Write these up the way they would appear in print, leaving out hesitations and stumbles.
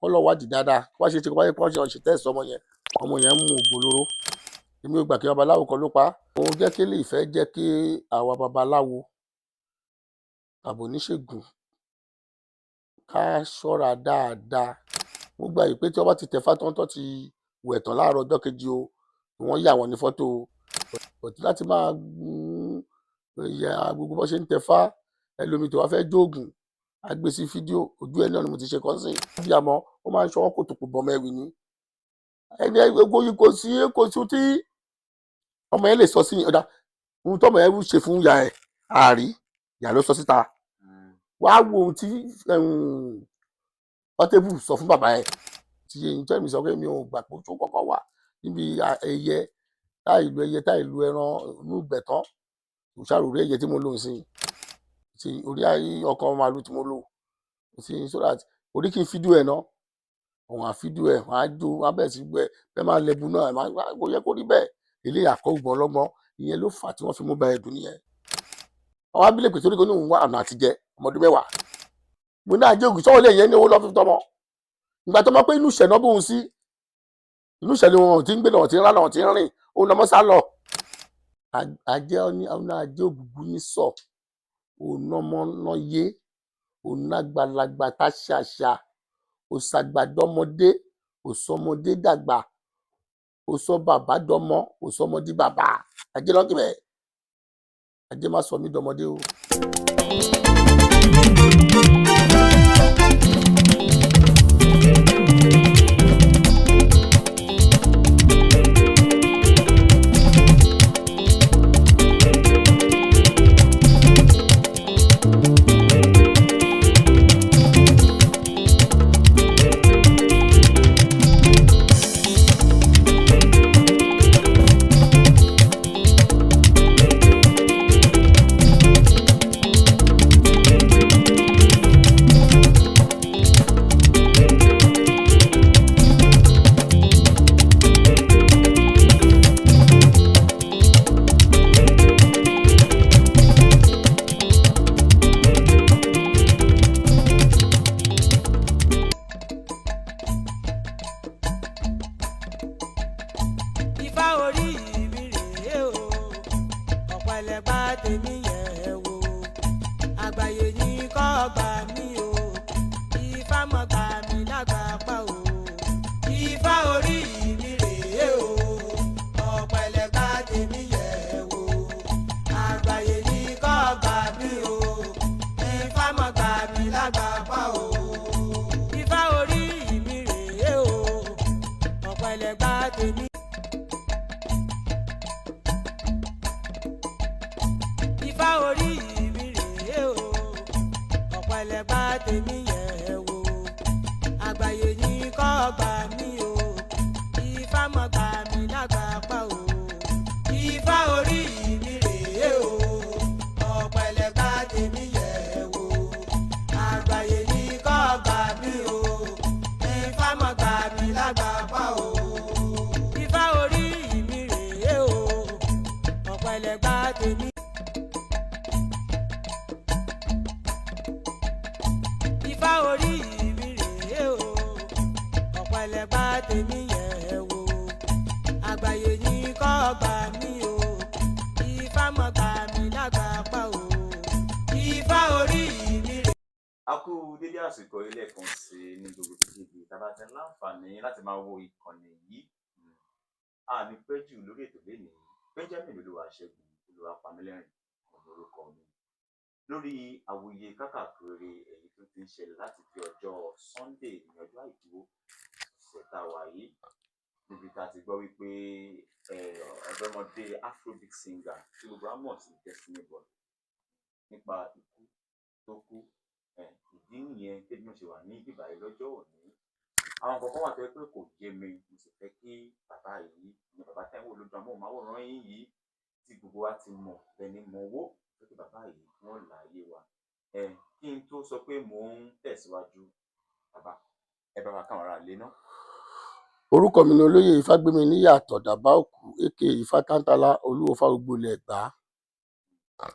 kọ́ lọ wádìí dáadáa kó wá ṣe kó wáyé kó ṣe tẹ́sí ọmọ yẹn mú ògùn olóró. Èmi ò gbà kí babaláwo kan ló pa á. Òun jẹ́ kí lè fẹ́ jẹ́ kí àwa babaláwo tàbí oníṣègùn ká ṣọ́ra dáadáa. Mo gbà yìí pé tí wọ́n bá ti tẹ̀fá tán ti wẹ̀ tán láàárọ̀ ọjọ́ kejì o, wọ́n yà wọ́n ní fọ́tò o. But láti máa ya gbogbo bó ṣe ń tẹ̀fá, ẹlòmíì tó wá fẹ́ jóògùn á gbé sí fídíò, ojú ẹ̀ náà ni mo ti ṣe kàn sí. Bí àmọ́ ó máa ń ṣọwọ́ kòtòkò bọ́mọ ẹ̀wì ni. Ẹni gbogbo yìí kò sí tí ọmọ yẹn lè sọ sí ọ̀dà ohun tọ́mọ yẹn ṣe fún ìyá ẹ̀ àárí ìyá ló sọ síta. Wàá wo ohun tí Portable sọ fún bàbá ẹ̀ tí tẹ́mi sọ pé mi ò gbà pé ó kọ́kọ́ wà níbi ẹyẹ táì lu ẹran inú ìgbẹ́ tán. Kò ṣàròrí ẹyẹ tí mo lò sí orí ọkàn màálù tí mo lò so that orí kí n fídíò ẹ̀ náà òun àfídíò ẹ̀ wọ́n á jó wọ́n á bẹ̀rẹ̀ sí gbẹ bẹ́ẹ̀ máa lẹ́bu náà kò yẹ kó rí bẹ́ẹ̀. Eléyìí àkọ́gbọ́n ọlọ́gbọ́n ìyẹn ló fà á tí wọ́n fi mú ba ẹ̀dùn nìyẹn. Àwọn abílẹ̀ pèsè orí kan ní òun wá ọ̀nà àtijẹ ọmọdún 10. Mo ní àjẹ́ ògùn sọ́wọ́ lè yẹn ní owó lọ́fíì tọmọ. Ìgbà tó mọ̀ pé inú ìṣẹ̀ náà bóun sí inú ìṣẹ̀ ni wọn ò ti ń gbé náà ti ń rán náà ti ń rìn òun lọ́mọ sá lọ. Àjẹ́ ògùngùn ní sọ òun ọmọ náà yé òun àgbàlagbà tá ṣàṣà òṣàgbàdọ́mọdé òṣọmọdé dàgbà òṣọ bàbá dọmọ òṣọmọdé bàbá. Àjẹ́ lọ́kì bẹ́ẹ̀ Àjẹ́ má sọ mí dọmọdé o. Dédé àsìkò ilé kan sí ní gbogbo ibi tàbá ti láǹfààní láti máa wo ìkànnì yìí. Àní pẹ́ jù lórí ètò lẹ́nìí Benjamin Olúwaṣẹ́gun Olúwapamílẹ́rìn orúkọ mi lórí àwòye kákàkiri èyí tó ti ń ṣẹlẹ̀ láti fi ọjọ́ Sunday ní ọjọ́ àìkú ọ̀sẹ̀ tá a wà yìí níbi tá a ti gbọ́ wípé ọ̀dọ́mọdé Afrobeat singer tí gbogbo á mọ̀ sí Destiny Boy nípa ikú tó kú. Ìdí nìyẹn tí mo ṣe wà ní ìbà yìí lọ́jọ́ òní. Àwọn kọ̀ọ̀kan wà tó yẹ pé kò yé mi mo sì fẹ́ kí bàbá yìí ní bàbá Táíwò lójú amóhùnmáwòrán yìí tí gbogbo wa ti mọ̀ ẹni mọ̀ owó pé kí bàbá yìí wọ́n láàyè wa. Kí n tó sọ pé mò ń tẹ̀síwájú bàbá ẹ bá wa káwọn ará ilé náà. Orúkọ mi ni olóyè Ifágbéminíyì Àtàndá Òkú aka Ifátàntálá Olúwo Fágbogbo ilẹ̀ Ẹ̀gbá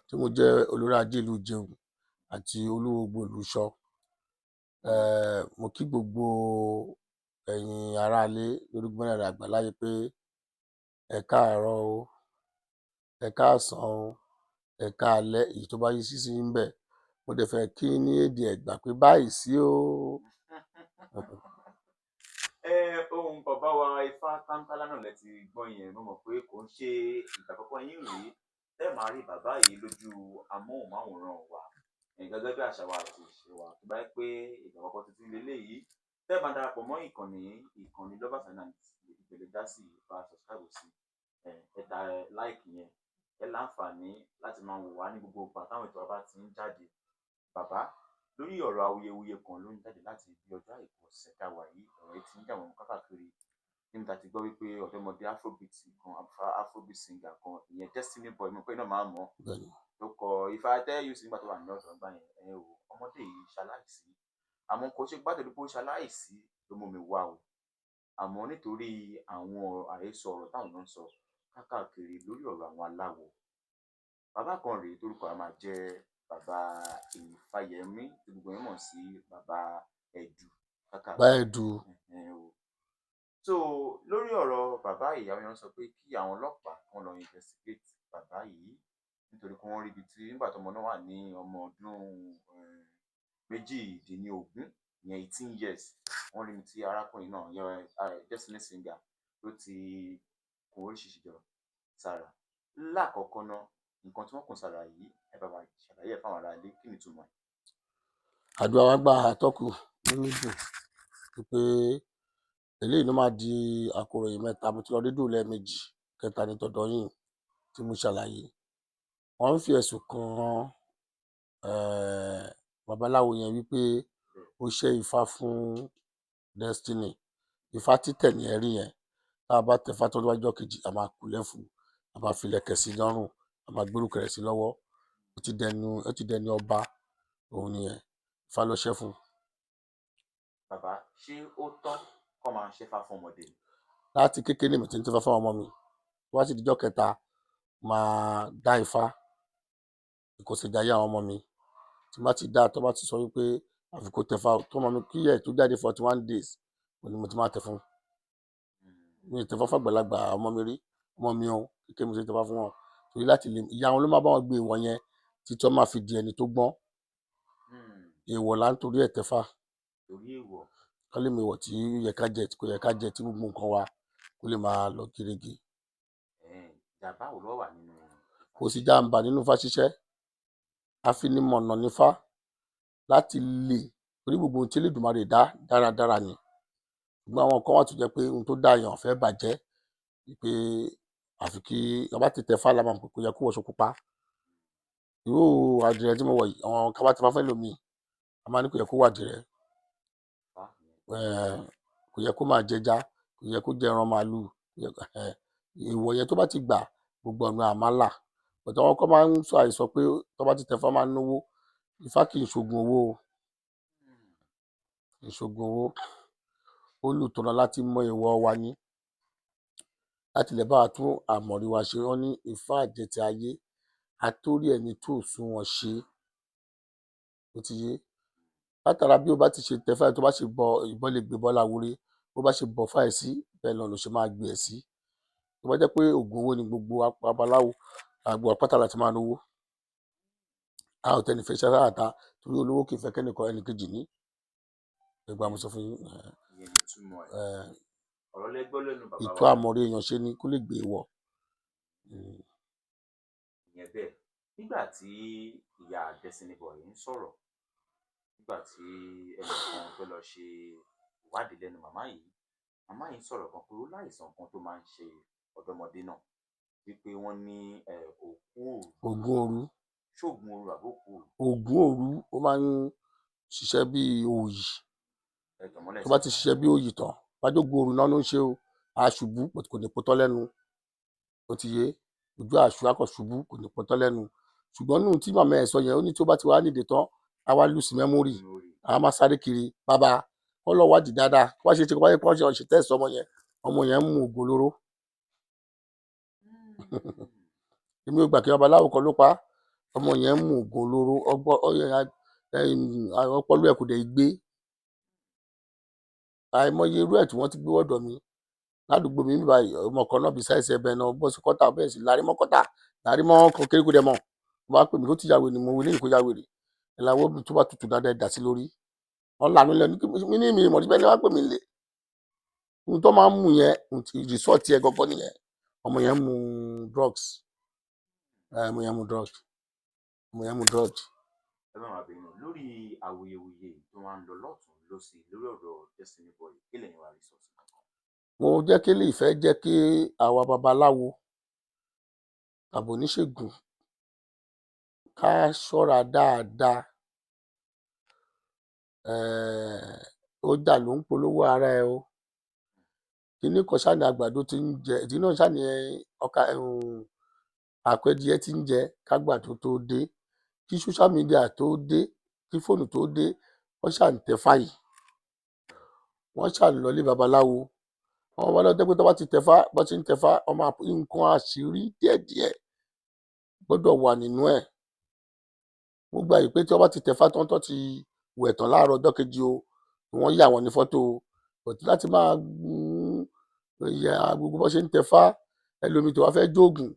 tí mo jẹ́ olórí ajé ìlú Ìjẹun àti olúwo gbogbo ìlú Ṣọ́. Mo kí gbogbo ẹ̀yin aráalé lórúgbọ́n ẹ̀rọ àgbáláyé pé ẹ káàárọ̀ o, ẹ káàsán o, ẹ káalẹ́ èyí tó bá yí sísí ń bẹ̀. Mo dẹ̀ fẹ́ kí ní èdè Ẹ̀gbá pé báyìí sí o. Ohun bàbá wa Ifá Tántálá náà lẹ ti gbọ́ yẹn, mo mọ̀ pé kò ń ṣe ìgbà àkọ́kọ́ yín rèé tẹ́ máa rí bàbá yìí lójú amóhùnmáwòrán wa. Gẹ́gẹ́ bí àṣà wa àti ìṣe wa, tó bá jẹ́ pé ìgbà àkọ́kọ́ tuntun leléyìí tẹ́ máa darapọ̀ mọ́ ìkànnì Lovers Finance ìpele Dásì bá subscribe sí ẹ tẹ like yẹn, ẹ láǹfààní láti máa wò wá ní gbogbo ìgbà táwọn ètò wa bá ti ń jáde. Bàbá, lórí ọ̀rọ̀ awuyewuye kan ló ń jáde láti ibi ọjọ́ àìkú ọ̀sẹ̀ tá a wà yìí, ọ̀rọ̀ yìí ti ń jà wọ́n káàkiri níbi tá a ti gbọ́ wípé ọ̀dọ́mọdé afrobeat kan, afrobeat singer kan, ìyẹn Destiny Boy, mo pé náà máa mọ̀ ló kọ If I Tell You nígbà tó wà ní ọ̀dọ́ gbà yẹn. O ọmọdé yìí ṣaláìsí, àmọ́ kò ṣe gbádùn pé ó ṣaláìsí ló mú mi wá o, àmọ́ nítorí àwọn àhesọ ọ̀rọ̀ táwọn èèyàn ń sọ káàkiri lórí ọ̀rọ̀ àwọn aláwo. Bàbá kan rèé tórúkọ á máa jẹ́ bàbá Ifáyẹmí tí gbogbo yẹn mọ̀ sí bàbá Ẹ̀dù Bá Ẹ̀dù. So lórí ọ̀rọ̀ bàbá yìí, àwọn èèyàn sọ pé kí àwọn ọlọ́pàá kan lọ investigate bàbá yìí nítorí pé wọ́n rí ibi tí nígbà tọ́mọ náà wà ní ọmọ ọdún méjìdínlógún, ìyẹn 18 years, wọ́n rí ibi tí arákùnrin náà yẹn Destiny singer ló ti kó oríṣiríṣi jọ sára. Lákọ̀ọ́kọ́ náà, nǹkan tí wọ́n kùn sára yìí, ẹ bá wa ṣàlàyé ẹ̀ fáwọn aráalé, kí ni ìtumọ̀ ẹ̀? Àdúrà wa gbà àtọ́kùn nínú dùn pé eléyìí ló máa di àkòròyìn mẹ́ta. Mo ti lọ rédíò lẹ́ẹ̀mejì, kẹta ní tọ̀dọ̀ yín tí mo ṣàlàyé. Wọ́n ń fi ẹ̀sùn kan babaláwo yẹn wípé ó ṣẹ́ ifá fún Destiny. Ifá títẹ̀ ní ẹ̀rí yẹn, tá a bá tẹ ifá tó lọ́jọ́ kejì, a máa kúnlẹ̀ fún, a máa fi ìlẹ̀kẹ̀ sí lọ́rùn, a máa gbórúkẹ̀ sí lọ́wọ́. Ó ti dẹni ọba, òun nìyẹn. Ifá ló ṣẹ́ fún. Bàbá, ṣé ó tọ́ kọ́ máa ṣẹ́fá fún ọmọdé? Láti kékeré mi ti ń tẹ́fá fún ọmọ mi, wá sí ìdíjọ́ kẹta máa dá ifá ìkọ̀sẹ̀jayé àwọn ọmọ mi. Tí má ti dá, tó bá ti sọ wípé àfikún tẹfá tó ọmọ mi kí ẹ̀ tó jáde 41 days, òní mo ti máa tẹ fún. Mi ò tẹfá fàgbàlagbà ọmọ mi rí, ọmọ mi ò kékeré mo ti tẹfá fún wọn. Torí láti lè ìyá wọn ló máa bá wọn gbé ìwọ̀ yẹn títí wọ́n máa fi di ẹni tó gbọ́n. Èèwọ̀ là ń torí ẹ̀ tẹfá. Torí èèwọ̀. Kán lè mọ èèwọ̀ tí ó yẹ ká jẹ, tí kò yẹ ká jẹ, tí gbogbo nǹkan wa kó lè máa lọ gerege. Ìjàmbá wo ló wà nínú? Kò sí jàǹbá nínú ifá ṣíṣẹ́. Afinimọ̀nà nífá láti lè torí gbogbo ohun tí Elédùmarè dá dáradára ni. Ṣùgbọ́n àwọn kan wà tó jẹ́ pé ohun tó dá èèyàn fẹ́ bàjẹ́, pé àfi kí a bá ti tẹfá la máa mọ̀ pé kò yẹ kó wọṣọ pupa. Irú àdìrẹ tí mo wọ̀ yìí, àwọn kan bá ti máa fẹ́ lòmíì, a máa ní kò yẹ kó wà àdìrẹ. Kò yẹ kó máa jẹja, kò yẹ kó jẹ ẹran màálù. Èèwọ̀ yẹn tó bá ti gbà, gbogbo ọ̀nà àmàlà. But àwọn kan máa ń sọ àìsọ pé tó bá ti tẹfá máa ń náwó. Ifá kì í ṣoògùn owó o. Kì í ṣoògùn owó. Ó lùtọ̀nà láti mọ èèwọ̀ wa ní. Láti lè bá wa tún àmọ̀rí wa ṣe, wọ́n ní ifá àjẹtì ayé, atórí ẹni tó sunwọ̀n ṣe. Ó ti yé. Látara bí o bá ti ṣe tẹfá ẹ tó bá ṣe bọ ìbọn lè gbé bọ́ láwúrẹ́, bó bá ṣe bọ̀ fá ẹ sí, bẹ́ẹ̀ náà ló ṣe máa gbé ẹ sí. Tó bá jẹ́ pé òògùn owó ni gbogbo babaláwo, àgbo àpáta láti máa lówó. A ò tẹni fẹ́ iṣẹ́ ráàta torí olówó kì í fẹ́ kẹ́nìkan ẹnì kejì ní. Ẹgbàá mo sọ fún yín. Ìyẹn ni ìtumọ̀ ẹ̀. Ọ̀rọ̀ lẹ gbọ́ lẹ́nu bàbá wa. Ìtọ́ àmọ̀rí èèyàn ṣe ni kó lè gbé wọ̀. Ìyẹn bẹ́ẹ̀. Nígbà tí ìyá Destiny Boy ń sọ̀rọ̀, nígbà tí ẹnìkan fẹ́ lọ ṣe ìwádìí lẹ́nu màmá yìí sọ̀rọ̀ kan pé ó láìsàn kan tó máa ń ṣe ọ̀dọ́mọdé náà, wípé wọ́n ní ògún òru. Ṣóògùn oru àbókù òru? Ògún òru ó máa ń ṣiṣẹ́ bí òòyì. Tó bá ti ṣiṣẹ́ bí òòyì tán, bájógun òru náà ló ń ṣe o. Aṣubú kò ní potọ́ lẹ́nu. Ó ti yé. Ojú àṣù akọ̀ṣubú kò ní potọ́ lẹ́nu. Ṣùgbọ́n nínú tí màmá ẹ̀ sọ yẹn, ó ní tí ó bá ti wá nídìí tán, a wá lùsì mẹ́mórì, a máa sáré kiri. Bàbá kọ́ lọ wádìí dáadáa, kó wá ṣe kó bá yẹ kó ṣe tẹ́sì ọmọ yẹn ń mu ògùn olóró. Èmi ò gbà kí babaláwo kan ló pa á. Ọmọ yẹn ń mu ògùn olóró, ọpọlọ ẹ̀ kò dẹ̀ gbé. àìmọye irú ẹ̀ tí wọ́n ti gbé wọ́dọ̀ mi ládùúgbò mi báyìí. Ọmọ kan náà beside ẹbẹ̀ náà bọ́ sí kọ́tà bẹ́ẹ̀ sì lárí mọ́ kọ́tà lárí mọ́ kékeré kó dẹ̀ mọ́ wọ́n bá pè mí kó ti ya wèrè ni mo wọlé yìí kó ya wèrè ẹ̀ làwọn obìnrin tó bá tutù dáadáa dà sí lórí wọ́n lànà lẹ́nu mi ní mi ìmọ̀ níbẹ̀ ni wọ́n pè mí lé ohun tó máa ń mú yẹn rìsọ́ọ̀tì ẹ̀ gọ́gọ́ nìyẹn ọmọ yẹn mu drugs ọmọ yẹn mu drugs ọmọ yẹn mu drugs. ẹ má máa bínú lórí awuyewuye tó máa ń lọ lọ́tùn lósì lórí ọ̀rọ̀ Destiny Boy kí lẹ́yìn wá rí sọ sí kankan. mo jẹ́ kí lè fẹ́ jẹ́ kí àwa babaláwo tàbí oníṣègùn ká ṣọ́ra dáadáa ó jà ló ń polówó ara ẹ o kíní kan ṣáà ní àgbàdo tí ń jẹ ìdí náà ṣáà ní ọkà àpẹẹdìẹ tí ń jẹ kágbàdo tó dé kí social media tó dé kí fóònù tó dé wọ́n ṣáà ń tẹ fáyì wọ́n ṣáà ń lọlé babaláwo àwọn babaláwo tẹ́ pé tó bá ti tẹfá bó ti ń tẹfá ọmọ nǹkan àṣírí díẹ̀díẹ̀ gbọ́dọ̀ wà nínú ẹ̀ mo gbà yìí pé tí wọ́n bá ti tẹfá tán tó ti wẹ̀ tán láàárọ̀ ọjọ́ kejì o wọ́n yà wọ́n ní fọ́tò òtí láti máa ya gbogbo bó ṣe ń tẹfá ẹlòmíì tó wá fẹ́ jóògùn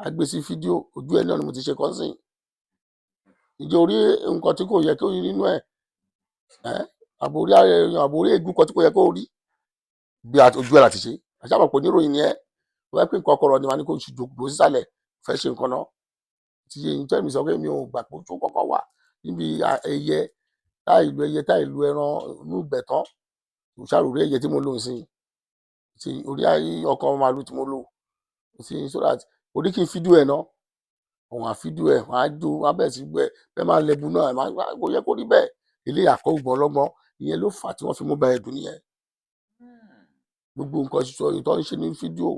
á gbé sí fídíò ojú ẹ̀ náà ni mo ti ṣe kọ́ sìn ìjọ orí nǹkan tí kò yẹ kó rí nínú ẹ̀ àbórí èèyàn àbórí ègún kan tí kò yẹ kó rí bí ojú ẹ̀ láti ṣe àṣàmọ̀ pé oníròyìn ni ẹ́ wọ́n pè nǹkan ọkọ̀rọ̀ ni wọ́n á ní kó dùn sísàlẹ̀ fẹ́ ṣe nǹkan náà tí èyí tẹ́ mi sọ pé mi ò gbà pé ojú kọ́kọ́ wà níbi ẹyẹ táì lu ẹran inú ìgbẹ́ tán kò ṣàròrí ẹyẹ tí mo lò sí ti orí ọkọ màálù tí mo lò sí so that orí kí n fídíò ẹ̀ náà àwọn àfídíò ẹ̀ wọ́n á jó wọ́n á bẹ̀rẹ̀ sí gbẹ bẹ́ẹ̀ máa lẹ́bu náà ẹ̀ máa kò yẹ kó rí bẹ́ẹ̀ ilé àkọ́gbọ̀n ọlọ́gbọ́n ìyẹn ló fà tí wọ́n fi mú bá ẹ̀dùn nìyẹn gbogbo nǹkan ṣiṣọ tó ń ṣe ní fídíò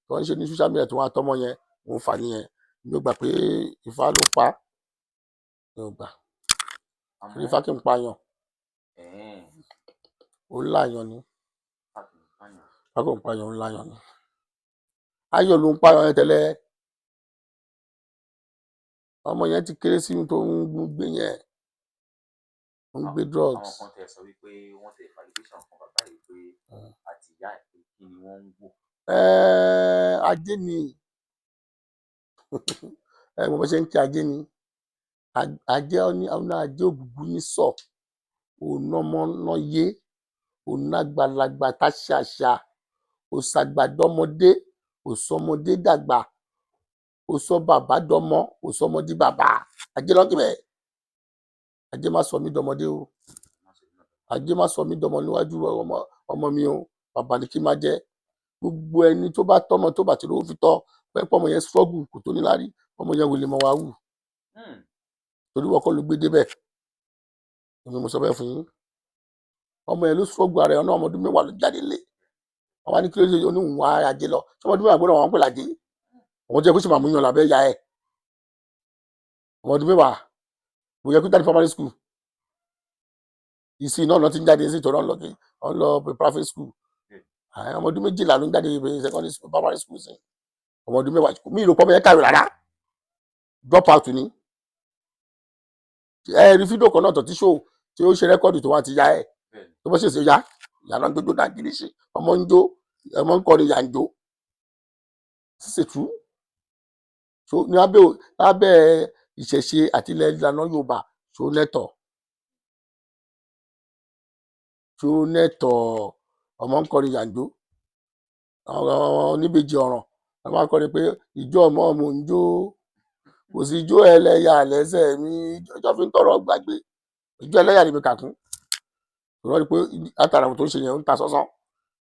tó ń ṣe ní social media tó wọn àtọmọ yẹn òun fà nìyẹn mi ò gbà pé Ifá ló pa mi ò gbà Ifá kì í pààyàn ó ń láàyàn ni Ifá kò ń pààyàn ó ń láàyàn ni ayọ̀ ló ń pààyàn yẹn tẹ́lẹ̀ ọmọ yẹn ti kéré sí tó ń gbé yẹn ó ń gbé drugs. àwọn kan tẹ sọ wípé wọ́n tẹ validation kan bàbá yìí pé àti ìyá ẹ̀ pé kí ni wọ́n ń wò. Ajé ni mo bá ṣe ń kí ajé ni ajé ọ̀nà ajé ògùngùn ní sọ ònàmọ́nàyé ònàgbàlagbà táṣàṣà òṣàgbàdọ́mọdé òṣọmọdé dàgbà òṣọ bàbá dọmọ òṣọmọdé bàbá ajé lọ́kìbẹ̀ ajé má sọ mí dọmọdé o ajé má sọ mí dọmọ níwájú ọmọ mi o bàbá ni kí n má jẹ gbogbo ẹni tó bá tọmọ tó bá ti rówó fi tọ́ pẹpọ ọmọ yẹn struggle kò tó níláárí ọmọ yẹn wèlé mọ wá wù torí wọ́n kọ́ ló gbé débẹ̀ èmi mo sọ bẹ́ẹ̀ fún yín ọmọ yẹn ló struggle ara ẹ̀ ọ̀nà ọmọdún mẹ́wàá ló jáde lé àwọn á ní kí ló ṣe oníhùn wá ajé lọ ọmọdún mẹ́wàá gbọ́dọ̀ wọn pè lájé àwọn jẹ́ kó sì máa mú yan lábẹ́ ya ẹ̀ ọmọdún mẹ́wàá kò yẹ kó jáde primary school ìsìn náà lọ ti ń jáde sí ìtọ́nà lọ private school ọmọdún 12 ló ń jáde secondary school primary school sí ọmọdún 10 mi ìrò pọ́mọ yẹn kàwé rárá drop out ni rí fídíò kan náà tó ti ṣó tí ó ṣe rẹ́kọ́ọ̀dù tó wá ti ya ẹ̀ tó bá ṣèṣe ya ìyànà ń jójó náà kiri ṣe ọmọ ń jó ọmọ ń kọrin yà ń jó ṣètú ní abẹ́ ìṣẹ̀ṣe àti ilẹ̀ ìlànà Yorùbá tó nẹ́tọ̀ ọmọ ń kọrin yà ń jó oníbejì ọ̀ràn wọ́n máa ń kọrin pé ìjọ ọmọ mò ń jó kò sí ijó ẹlẹ́yà lẹ́sẹ̀ mi ìjọ fi ń tọrọ gbàgbé ìjọ ẹlẹ́yà ni mi kà kún ìrọ́ ni pé látara àwọn tó ń ṣe yẹn ń ta sọ́sán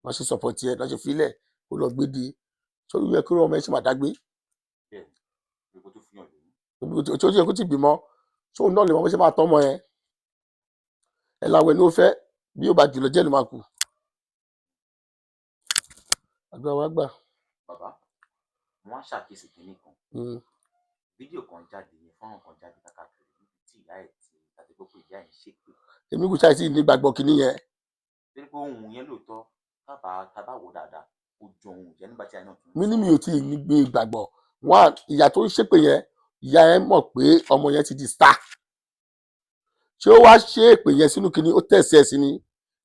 wọ́n ṣe sọ̀pọ̀tì ẹ̀ wọ́n ṣe fílẹ̀ ó lọ gbé di sórí yẹ kí ọmọ ẹ̀ ṣe máa dágbé tí ó yẹ kó ti bímọ sóun náà lè mọ bó ṣe máa tọ́ ọmọ yẹn ẹ láwẹ̀ ní ó fẹ́ bí ó bá jùlọ jẹ́ ló máa kù àgbà wa gbà. bàbá wọn á ṣàkíyèsí kínní kan fídíò kan jáde yẹn fọ́nrán kan jáde káàkiri níbi tí ìyá ẹ̀ ti àti gbogbo ìyá ẹ̀ ń ṣépè. èmi kò ṣàìsí nígbàgbọ́ kínní yẹn. torí pé ohun yẹn lóòótọ́ tábà wò dáadáa ó jọ ohun yẹn nígbà tí àyàn tún. mi ní mi ò tí ì ní ìgbàgbọ́ wọn ìyá tó ń ṣépè yẹn ìyá ẹ̀ mọ̀ pé ọmọ yẹn ti di star ṣé ó wá ṣe èpè yẹn sínú kínní ó tẹ̀sí ẹ̀ sí ni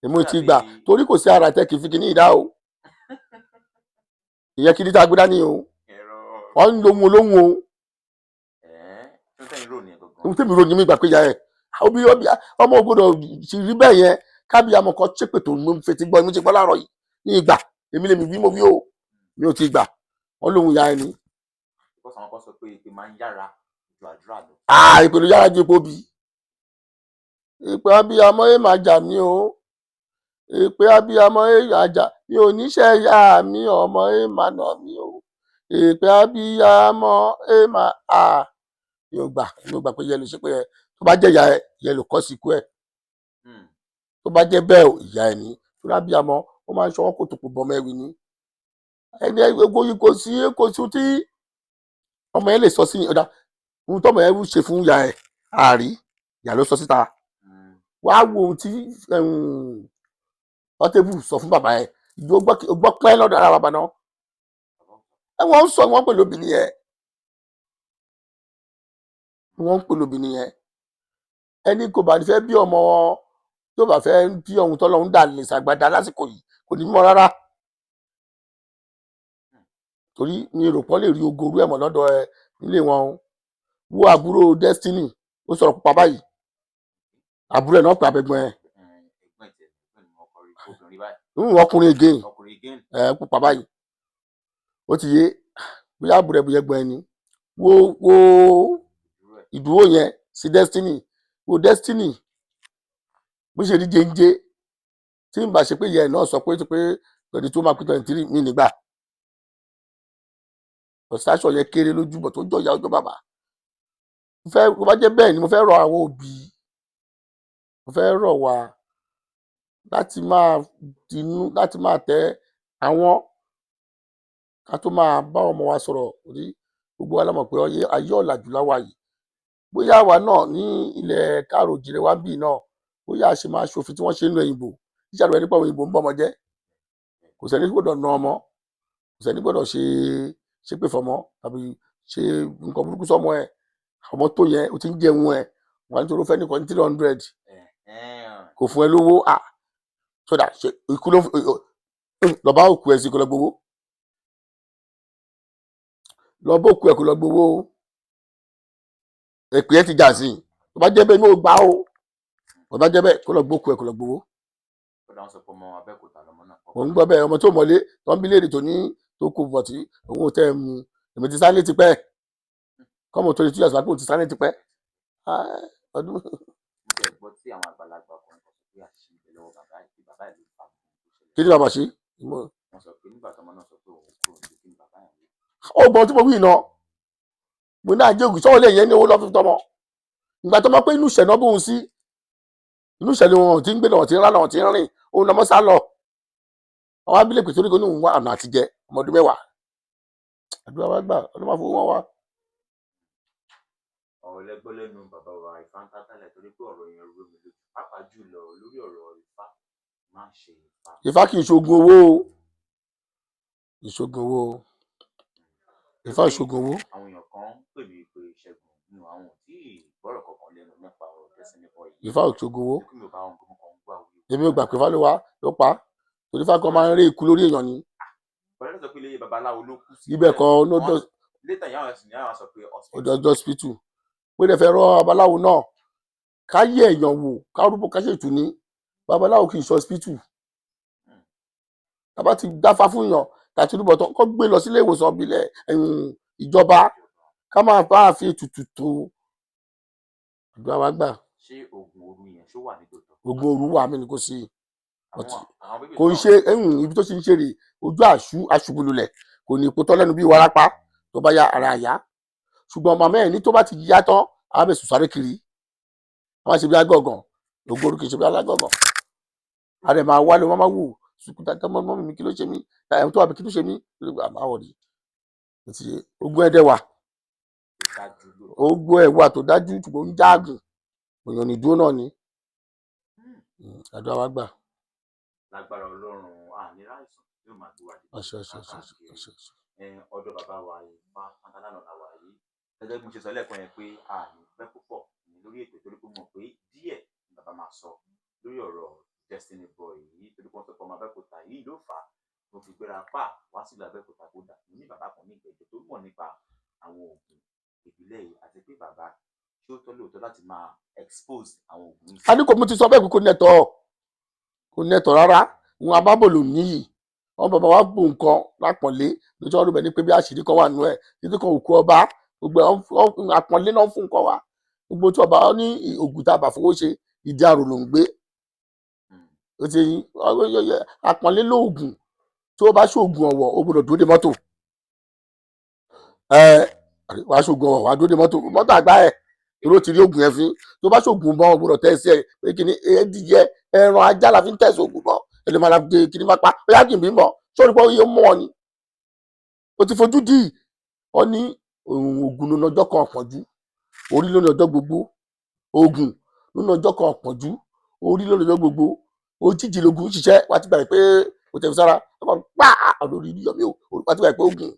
èmi ti gbà torí kò sí ara tẹ kì í fi kíní ìdá o ìyẹn kí ní tá a gbé dání o wọ́n ń lo ohun olóhùn o ohun tẹ́mi ròyìn mi gbà pé ìyá ẹ̀ ọmọ gbọ́dọ̀ ti rí bẹ́ẹ̀ yẹn kábíyàmọ kan ṣépè tó ń fetí gbọ́ mi ti gbọ́ láàárọ̀ yìí ní ìgbà èmi lèmi bí mo wí o mi ò ti gbà wọ́n lóhun ìyá ẹ̀ ní. ìpè ló yára ju epo bí ìpè abiyamọ ẹ máa jà mí o ìpè abiyamọ ẹ máa jà mi ò níṣẹ́ ìyá mi ọmọ ẹ máa nà mí o ìpè abiyamọ ẹ máa mi ò gbà pé yẹ ló ṣe pé ẹ tó bá jẹ́ ìyá ẹ yẹ ló kọ́ sí ikú ẹ tó bá jẹ́ bẹ́ẹ̀ ìyá ẹ ní tó bá bíyamọ ó máa ń ṣọwọ́ kó tó kó bọmọ ẹwì ní ẹni ẹgbẹ́ kò sí tí ọmọ ẹ lè sọ sí ọ̀dà ohun tọ́mọ ẹ ṣe fún ìyá ẹ àárí ìyá ló sọ síta wàá wo ohun tí Portable sọ fún bàbá ẹ ìjọ gbọ́ pẹ́ lọ́dọ̀ ara bàbá náà wọ́n ń sọ wọ́n pè lóbìnrin yẹn wọ́n ń pè lóbìnrin yẹn ẹni kò bá fẹ́ bí ọmọ tó bá fẹ́ bí ohun tọ́lọ́run dà lè ṣàgbàdá lásìkò yìí kò ní mọ́ rárá torí mi rò pọ́ lè rí ogorú ẹ̀mọ́ lọ́dọ̀ ẹ nílé wọn wo àbúrò Destiny ó sọ̀rọ̀ pupa báyìí àbúrò ẹ̀ náà pè abẹ́gbọ́n ẹ̀ ọkùnrin again pupa báyìí ó ti yé bóyá àbúrò ẹ̀ bóyá ẹ̀gbọ́n ẹ̀ ni wo ìdúró yẹn sí Destiny wo Destiny bó ṣe rí jẹ́ńjẹ́ tí n bá ṣe pé ìyá ẹ̀ náà sọ pé 22 máa pé 23 mi nígbà ọ̀sáṣọ yẹn kéré lójúbọ̀ tó jọ ìyá ọjọ́ bàbá mo bá jẹ́ bẹ́ẹ̀ ni mo fẹ́ rọ àwọn òbí mo fẹ́ rọ̀ wá láti máa tẹ àwọn ká tó máa bá ọmọ wa sọ̀rọ̀ rí gbogbo wa la mọ̀ pé ayé ọ̀làjú láwa yìí bóyá àwa náà ní ilẹ̀ káàrọ̀-ò-jíire wa bíi náà bóyá a ṣe máa ṣòfin tí wọ́n ṣe ń lo òyìnbó ìṣàlùwẹ̀ nípa òyìnbó ń bọ̀ ọmọ jẹ́ kò sẹ́ni gbọ́dọ̀ na ọmọ kò sẹ́ni gbọ́dọ̀ ṣépè fọmọ tàbí ṣe nǹkan burúkú sọmọ ẹ ọmọ tó yẹn ó ti ń jẹun ẹ wọn nítorí ó fẹ́ nìkan ní 300 kò fún ẹ lówó sódà ikú ló lọ bá òkú ẹ sí kó lọ gbowó lọ bá òkú ẹ kó lọ gbowó èpè ẹ ti jà sí tó bá jẹ́ bẹ́ẹ̀ ní o gbà ó tó bá jẹ́ bẹ́ẹ̀ kó lọ gbókú ẹ kó lọ gbowó. òun gbọ́ bẹ́ẹ̀ ọmọ tó mọ̀lé tó ń bí léèrè tó ní tó kó bọ̀ tí òun ò tẹ́ ẹ mu èmi ti sáré tipẹ́ kọ́mọ tó lè tú yàtọ̀ pé òun ti sáré tipẹ́ ọdún. kí ni bàbá ṣe? ó gbọ́n tí mo wí iná mo náà jẹ́ ògùn sọ́wọ́ lè yẹn ní owó lọ́fíì tọmọ ìgbà tó mọ̀ pé inú ìṣẹ̀ náà bóun sí inú ìṣẹ̀ ni wọn ti ń gbé lọ́wọ́ ti ń rán lọ́wọ́ ti ń rìn òun lọ́mọ sá lọ àwọn abílẹ̀ pèsè oníkan ní òun wá ọ̀nà àtijẹ ọmọ ọdún 10 àdúrà wa gbà ọdún máa fowó wọn wá. ọ̀rọ̀ lẹ́gbọ́ lẹ́nu bàbá wa Ifá ń tátàlẹ̀ torí pé ọ̀rọ̀ yẹn rú mi lójú pàápàá jùlọ lórí ọ̀rọ̀ Ifá máa ń ṣe Ifá. Ifá kì í ṣoògùn owó o ìṣoògùn owó o Ifá ìṣoògùn owó. àwọn èèyàn kan ń pè mí pé Ṣẹ́gun nínú àwọn tí ìgbọ́rọ̀ kankan lẹ́nu nípa ọ̀rọ̀ Destiny Boy yìí. Ifá ìṣoògùn owó èmi ò gbà pé Ifá ló pa torí Ifá kan máa ń rí ikú lórí èèyàn ni. bọ́lá sọ pé ilé babaláwo ló kú sí. ibẹ̀ kan ló dọ̀ létà yàrá ẹ̀sìn yàrá sọ pé ọjọ́ hospital pé lè fẹ́ rọ babaláwo náà ká yẹ èèyàn wò ká rúbọ ká ṣètù ní babaláwo kì í ṣe hospital tàbá ti dáfá fún èèyàn tàti rúbọ tán kó gbé lọ sílé ìwòsàn ìbílẹ̀ ìjọba ká máa bá a fi ètùtù tó àdúrà wa gbà. ṣé oògùn òru yẹn ṣó wà ní tòótọ́? oògùn òru wà mí ni kò sí kò ń ṣe ibi tó ṣe ń ṣe rè ojú àṣubúlulẹ̀ kò ní ipò tọ́ lẹ́nu bí warapa tó bá yá ara àyá ṣùgbọ́n màmá ẹ̀ ní tó bá ti yá tán á bẹ̀ sùn sáré kiri a máa ṣe bí agọ̀gàn lóògùn orúkọ ìṣe bí alágọ̀gàn a rẹ̀ máa wálé wọn máa wù sùkúta tọmọ mọ́ mi kí ló ṣe mí ẹ̀ tó wà bí kí ló ṣe mí àmáwọ̀ rí ogun ẹ̀dẹ̀ wà ogun ẹ̀wà tó dájú ṣùgbọ́n ń jáàgùn òyàn ní dúró náà ni àdúrà wa gbà. lágbára Ọlọ́run àníra àìsàn yóò máa gbé wa dé. ọ̀dọ̀ bàbá wa Ifá Fántálànà làwà yìí gẹ́gẹ́ bí mo ṣe sọ lẹ́ẹ̀kan yẹn pé a ní pẹ́ púpọ̀ lórí ètò torí pé mo mọ̀ pé díẹ̀ ni bàbá máa sọ lórí ọ̀rọ̀ Destiny Boy yìí torí pé wọ́n sọ pé ọmọ Abẹ́òkúta yìí ló fà á tó fi gbéra pa wá sílùú Abẹ́òkúta kó dà ní bàbá kan ní Ìgbẹ́jọ́ tó mọ̀ nípa àwọn oògùn ìbílẹ̀ yìí àti pé bàbá ṣé ó tọ́ lóòótọ́ láti máa expose àwọn oògùn yìí. a ní kò mú ti sọ bẹ́ẹ̀ pé kò nẹ́tọ̀ rárá wọn abábòlò níyì wọn bàbá wa bò nǹkan lápọ̀nlé lójú ọdún bẹ́ẹ̀ ni pé bí àṣírí kan wà nù ẹ̀ títí kan òkú ọba gbogbo àpọ̀nlé náà fún nǹkan wa gbogbo tí ọba ní ògùn tá a bà fowó ṣe ìdí àrò ló ń gbé ó ti àpọ̀nlé lóògùn tí ó bá ṣoògùn ọ̀wọ̀ ó gbọdọ̀ dúró de mọ́tò wàá ṣoògùn ọ̀wọ̀ wàá dúró de mọ́tò àgbá ẹ̀ èrò ti rí ògùn yẹn fi tó bá ṣoògùn bọ́ ọ gbọdọ̀ tẹ́ sí ẹ pé kí ni ẹdíyẹ ẹran ajá la fi ń tẹ̀sí ògùn bọ́ ẹni máa la fi kí ni máa pa ó yá kì í bí mọ́ sórí pé iye mọ́ ọ ni ó ti fojú dì í ọ ní ògùn lónà ọjọ́ kan ọ̀pọ̀jù orí lónà ọjọ́ gbogbo ògùn lónà ọjọ́ kan ọ̀pọ̀jù orí lónà ọjọ́ gbogbo òjijì lógún ṣiṣẹ́ wá ti gbà pé o tẹ̀ fi sára ọkọ̀ pa lórí Oríyọmí o wá ti gbà pé ògùn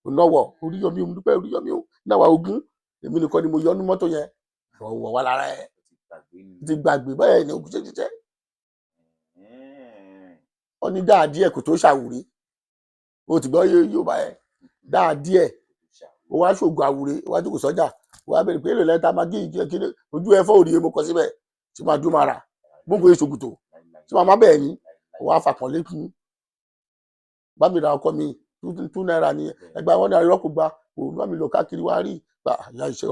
ònàwọ̀ Oríyọmí o dúpẹ́ Oríyọmí o náwà ògùn èmi nìkan ni mo yọ ọ́nú mọ́tò yẹn ọ̀wọ̀ wá lára ẹ̀ ti gbàgbé báyẹn ní ògùn ṣe ṣiṣẹ́ ọ ní dáa díẹ̀ kò tó ṣàwúrí o ti gbọ́ yóò bá ẹ dáa díẹ̀ o wá ṣògùn àwúre o wá jókòó sọ́jà o wá bẹ̀rẹ̀ pé èrè lẹ́ta máa gé ìjẹ́ kí ojú ẹ fọ́ òrìye mo kọ síbẹ̀ tí máa dún mara gbogbo ìṣògùtò tí màá má bẹ́ẹ̀ ni o wá fàpọ̀n lẹ́kùn bá mi ra ọkọ mi $2 ni ẹgbàá wọn ní ayọ́ kò gba òun bá mi lọ káàkiri wá rí gbà àyà ìṣe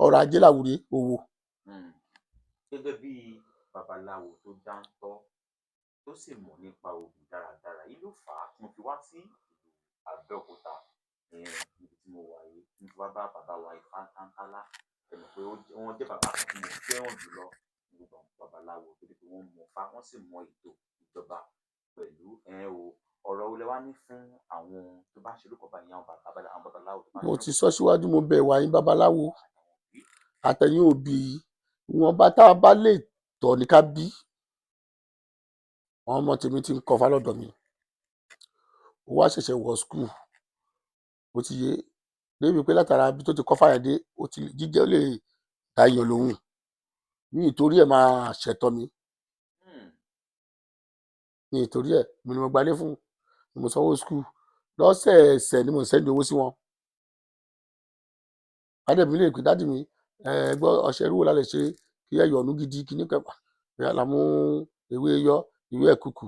ọrọ̀ ajé làwúre owó. Gẹ́gẹ́ bí babaláwo tó dáńtọ́ tó sì mọ̀ nípa oògùn dáradára yìí ló fà á tí mo fi wá sí ìlú Abẹ́òkúta níbi tí mo wà yìí tí mo fi wá bá bàbá wa Ifá Tántálá ẹnu pé wọ́n jẹ́ bàbá kan tí mo fẹ́ràn jùlọ gbogbo babaláwo torí pé wọ́n mọ̀ Ifá wọ́n sì mọ ètò ìjọba pẹ̀lú ọ̀rọ̀ olè wá ní fún àwọn tó bá ṣe lóko bá ìyá àwọn babaláwo tó bá ṣe. mo ti sọ síwájú mo bẹ̀ wá yín babaláwo àtẹ̀yìn òbí wọn bá tá a bá lè tọ̀ ní ká bí àwọn ọmọ tèmi ti ń kọ́ fálọ́dọ̀ mi ó wá ṣẹ̀ṣẹ̀ wọ skul ó ti yé débi pé látara bí tó ti kọ́ fáyẹ̀dé ó ti jíjẹ́ ó lè ta èèyàn lóhùn ní ìtorí ẹ̀ máa ṣẹ̀tọ́ mi ní ìtorí ẹ̀ mi ni mo gbalé fún mo sanwó skul lọ́sẹ̀ẹsẹ̀ ni mo sẹ́ndì owó sí wọn adẹ́mi lè pè dádì mi gbọ́ ọṣẹ irú wo la lè ṣe kí ẹ yọ̀ọ̀nù gidi kíní kẹfà ìyá la mú ewé yọ ìwé ẹ̀kúkù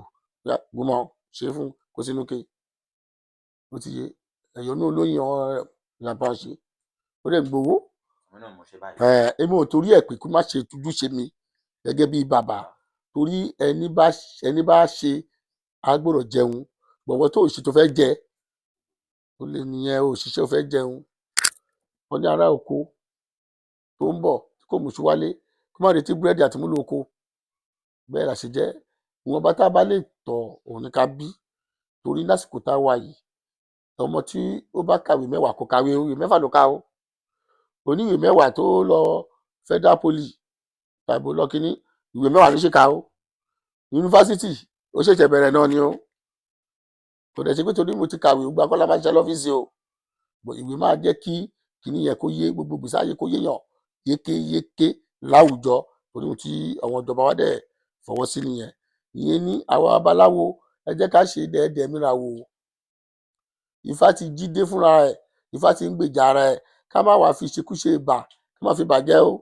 gbọmọ ṣe fún kó sínú ké ó ti yé ẹ̀yọ̀nù olóyin ìyàbá ṣe ó lè gbowó èmi ò torí ẹ̀ pé kó má ṣe tujú ṣe mi gẹ́gẹ́ bí bàbá torí ẹni bá ṣe agbọ́dọ̀ jẹun gbọ̀ngàn tó òṣì tó fẹ́ jẹ ó lè nìyẹn òṣìṣẹ́ ò fẹ́ jẹun wọn ní ará oko tó ń bọ̀ tí kò mùsùn wálé kó má retí búrẹ́dì àti múlò oko bẹ́ẹ̀ la ṣe jẹ́ ìwọ̀nba tá a bá lè tọ̀ òun ní ká bí torí lásìkò tá a wà yìí ọmọ tí ó bá kàwé 10 kò kàwé ìwé 6 ló ká o oníwèé 10 tó lọ federal poly tàbí lọ kínní ìwé 10 ló ṣe ká o yunifásitì ó ṣẹ̀ṣẹ̀ bẹ̀rẹ̀ náà ni o kò dẹ̀ ṣe pé torí mo ti kàwé gba kọ́lá máa ṣiṣẹ́ lọ́fíìsì o ìwé máa jẹ́ kí kìíní yẹn kó yé gbogbo gbèsè ayé kó yéèyàn yékéyéké láwùjọ torí ohun tí àwọn ìjọba wa dẹ̀ fọwọ́ sí nìyẹn ìyẹn ní àwọn babaláwo ẹ jẹ́ ká ṣe dẹ́ẹ̀dẹ́ mìíràn wò Ifá ti jí dé fúnra ẹ̀ Ifá ti ń gbèjà ara ẹ̀ ká má wàá fi ṣekúṣe bà ká má fi bàjẹ́ o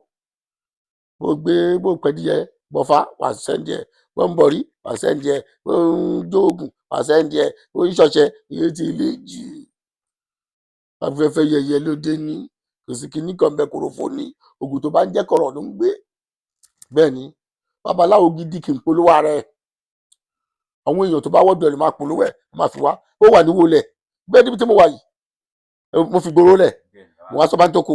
bó pẹ́díyẹ bọ́fá wà sẹ́ńdí ẹ̀ bó ń bọ̀rí wà sẹ́ńdí ẹ̀ bó ń jóògùn wà sẹ́ńdí ẹ̀ bó ń ṣọṣẹ iye ti ilé jù afẹ́fẹ́ yẹyẹ ló dé ní kò sí kíní kan bẹ kòròfó ní ògùn tó bá ń jẹ́ kọ̀rọ̀ ló ń gbé bẹ́ẹ̀ ni babaláwo gidi kì í polówó ara ẹ̀ àwọn èèyàn tó bá wọ́dọ̀ ẹ̀ ló máa polówó ẹ̀ máa fi wá ó wà níwò lẹ̀ bẹ́ẹ̀ níbi tí mo wà yìí mo fi gbòòrò lẹ̀ mo wá sọ bá ń tókò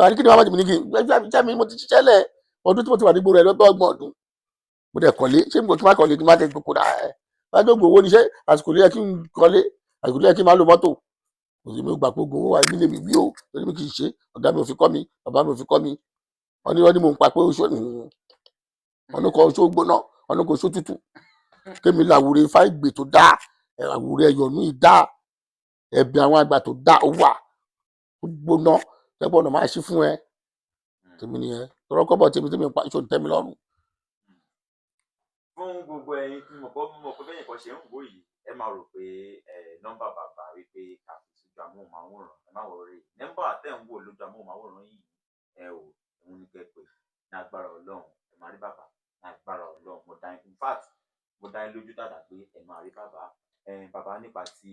àní kí ni màmá jìbìnrin kì í jẹ́ mi mo ti ṣiṣẹ́ lẹ̀ ọdún tí mo ti wà ní gbòòrò ẹ̀ lọ́gbọ̀n ọdún mo dẹ̀ kọ́lé ṣé mo ti máa kọ́lé kí n má tẹ̀ gbòkó dà ẹ̀ bá dógbò owó níṣẹ́ àsìkò ló yẹ kí n kọ́lé àsìkò ló yẹ kí n má lo mọ́tò kò sí mi ò gbà pé gbowó wa nílé mi wí o lórí mi kì í ṣe ọ̀gá mi ò fi kọ́ mi bàbá mi ò fi kọ́ mi wọ́n ní mò ń pa pé oṣó ọ̀nà kan oṣó gbóná ọ̀nà kan oṣó tútù kémi làwúre Ifá Ìgbè tó dá àwúre ẹ̀yọ̀nú ìdá ẹ̀bì àwọn àgbà tó dá ó wà ó gbóná tẹ́gbọ́n ọ̀nà máa ṣí fún ẹ tèmi nìyẹn tọrọ kọ́bọ̀ tèmi pa ìṣòro tẹ́mi lọ́rùn. fún gbogbo ẹ̀yin tí mo mọ̀ pé bẹ́yìn kan ṣe ń wò yìí ẹ máa rò pé nọ́mbà bàbá wípé ká fi sójú amóhùnmáwòrán ẹ má wọrí nọ́mbà tẹ́ ń wò lójú amóhùnmáwòrán yìí ẹ ò òun ní kẹ́ pé ní agbára Ọlọ́run ẹ máa rí bàbá ní agbára Ọlọ́run mo dá in fact mo dá yín lójú dáadáa pé ẹ máa rí bàbá bàbá nípa ti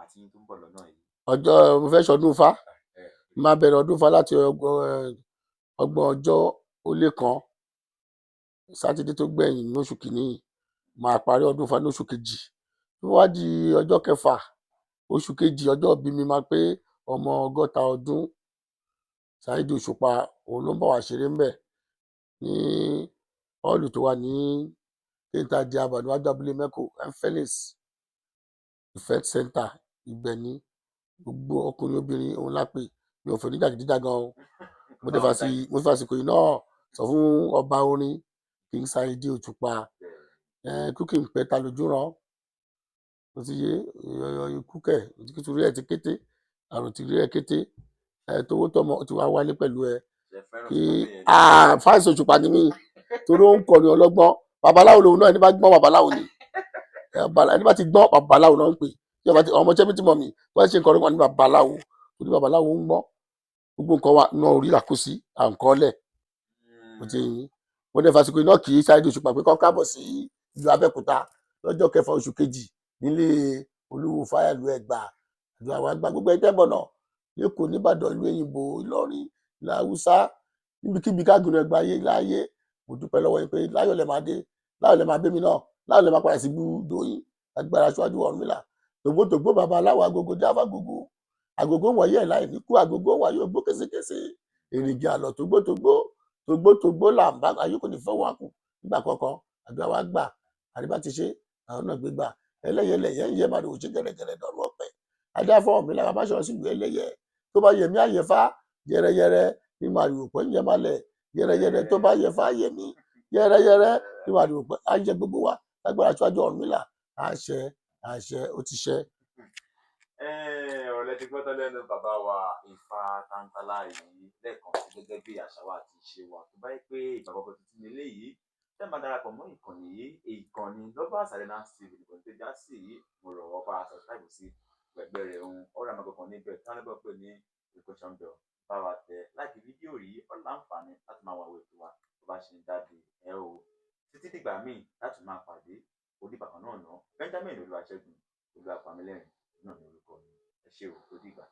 àti yín tó ń bọ̀ lọ́nà yìí. ọjọ́ mo fẹ́ ṣọdún Ifá máa bẹ̀rẹ̀ ọdún Ifá láti ọgbọ̀n ọjọ́ ó lé kan sátidé tó gbẹ̀yìn lóṣù kìíní máa parí ọdún Ifá lóṣù kejì tó wá di ọjọ́ kẹfà oṣù kejì ọjọ́ ìbí mi máa pé ọmọ 60 ọdún Saheed Òṣùpá òun ló ń bọ̀ wá ṣeré ń bẹ̀ ní họ́ọ̀lù tó wà ní kéńtàjì àbàdàn abúlé mẹ́kò Felix Event Center ibẹ̀ ní gbogbo ọkùnrin obìnrin òun lápè mi ò fẹ́ níjàgídíjàgan o mo fàsìkò yìí náà sọ fún ọba orin King Saheed Òṣùpá kúkì ń pẹ́ ta lójú ràn ó ti yé ikú kẹ̀ òtítù rí ẹ̀ ti kété àrùn ti rí ẹ̀ kété tówó tọmọ ti wá wálé pẹ̀lú ẹ kí fáìsì Òṣùpá ni mí torí ó ń kọrin ọlọ́gbọ́n babaláwo lòun náà ẹni bá gbọ́n babaláwo ni ẹni bá ti gbọ́n babaláwo náà ń pè ọmọ chẹ́bí tí mọ̀ mí wọ́n ṣe nǹkan wọn ní babaláwo torí babaláwo ń gbọ́n gbogbo nǹkan wa náà orí làkúsí à ń kọ́lẹ̀ ó ti yín wọ́n dẹ̀ fàsìkò iná kì í Saheed Òṣùpá pé kọ́ káàbọ̀ sí ìlú Abẹ́òkúta lọ́jọ́ kẹfà oṣù kejì nílé Olúwo fáyàlú Ẹ̀gbá àdúrà wa gba gbogbo ẹgbẹ́ bọ̀ náà lẹ́kọ̀ọ́ nìbàdàn ìlú òyìnbó Ìlọrin ilẹ̀ Haúsá níbikíbi káàgùn ẹgbẹ́ ayé láyé mo dúpẹ́ lọ́wọ́ yín pé láyọ̀ lẹ máa dé láyọ̀ lẹ máa bẹ́ mi náà láyọ̀ lẹ máa padà sí gbúdò yín agbára aṣáájú Ọ̀rúnmìlà tògbótògbó bàbá aláwọ̀ agogo jáfà gbogbo agogo wọ̀nyí ẹ̀ láì níkú agogo wà yóò gbó késekése èrìgì àlọ́ tògbótògbó là ń bá ayé kò ní fẹ́ wà kù nígbà kankan àdúrà wa gbà àríbá ti ṣe àwọn náà gbégbà ẹlẹ́yẹlẹ yẹn ń yẹ máa dòwò ṣe gẹ́rẹ́gẹ́rẹ́ dọ̀rọ̀ ọ̀pẹ adáfọ́ Ọ̀rúnmìlà bàbá ṣọ̀rọ̀ sílùú ẹlẹ́yẹ tó bá yẹmí àyẹ̀fá yẹrẹyẹrẹ ní màrìwò pẹ́ ń yẹ malẹ̀ yẹrẹyẹrẹ tó bá yẹfá yẹmí yẹrẹyẹrẹ ní màrìwò pẹ́ á jẹ gbogbo wa lágbára aṣáájú Ọ̀rúnmìlà àṣẹ àṣẹ ó ti ṣẹ. ọ̀rọ̀ lẹ ti gbọ́ tán lẹ́nu bàbá wa Ifá Tántálá yìí lẹ́ẹ̀kan sí gẹ́gẹ́ bí àṣà wa àti ìṣe wa tó bá yẹ pé ìgbàgbọ́ tuntun nílé yìí tẹ́ máa darapọ̀ mọ́ ìkànnì yìí ìkànnì Lovers Arenas TV nìkan tó já sí mo rọ̀ wọ́n bá a subscribe sí gbẹ̀gbẹ́ rẹ̀ ohun ọ̀rọ̀ àmọ́gbọ̀n níbẹ̀ tí wọ́n lè gbọ́ pé ní education bell bá wa tẹ láti fídíò rí ọ̀la àǹfààní láti máa wà wò ètò wa tó bá ṣe ń jáde ẹ o títí dìgbà míì láti máa pàdé oníbàkan náà ná Benjamin Olúwaṣẹ́gun Olúwapamílẹ́rìn náà ní orúkọ mi ẹ ṣé o ó dìgbà.